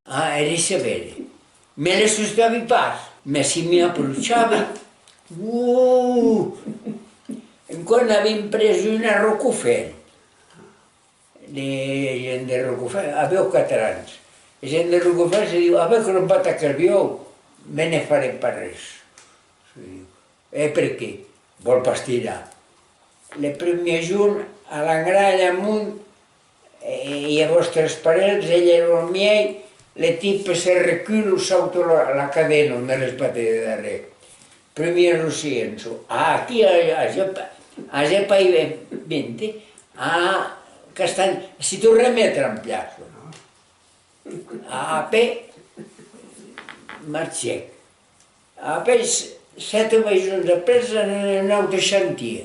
Ah, era severe. Me le assustavi pas, ma si mi approcciavi, quan avevamo preso una Rocufel, la gent de Rocufel, avevo 4 anys, la gent de Rocufel si diu, que non va atacar el viou, me ne farem per res. Per què? Vol pastillar. Le primi junt a l'engralla amunt, i a vostres parells, ella era el miei, le tipe se reculo, salto la cadena, me les bate de darrere. Primi lo silencio. Aquí a Gepa i 20, si tornem a trampiar-lo. Pe marxec. Pe 7 mesos després aneu de xantia.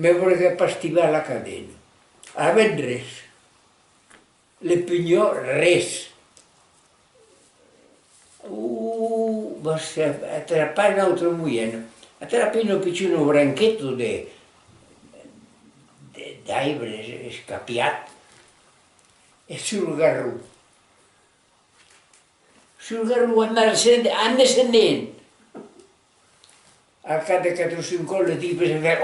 Me volia pastivar la cadena. Avem res. Le pinyó, res. Va ser atrapar un altre mulleno. Atrapar un piccino branchetto d'arbre scappiat e sul garro. Sul garro andava descendent. Al cap de 4 o 5 hores la tipa se feia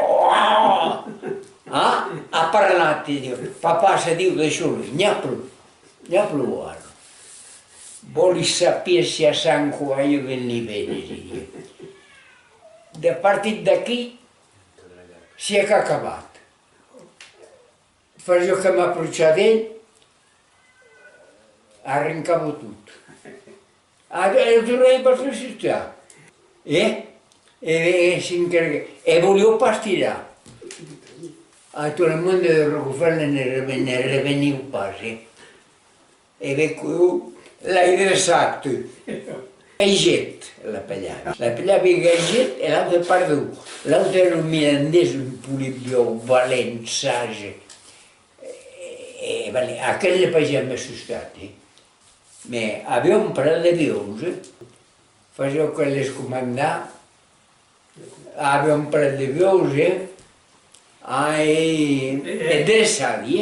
ha parlat i diu, papà se diu d'això, n'hi ha prou ara. Voli sapere si a San Juan venne bene. De partit d'aquí si è acabat. Faig que m'approchava d'ell, arrencava tot. El tornei per ressuscitar. E volevo pastillar. A tot el món de Rocufel ne reveniu pas. E l'aire esatto. Gaiget l'appellava. L'appellava Gaiget e l'altre perdut. L'altre era un milandès, un polibió valent, sage. Aquell le pagia més assustat. Ma aveva un parell de vius. Facevo que les comandà. Aveva un parell de vius, e dressati,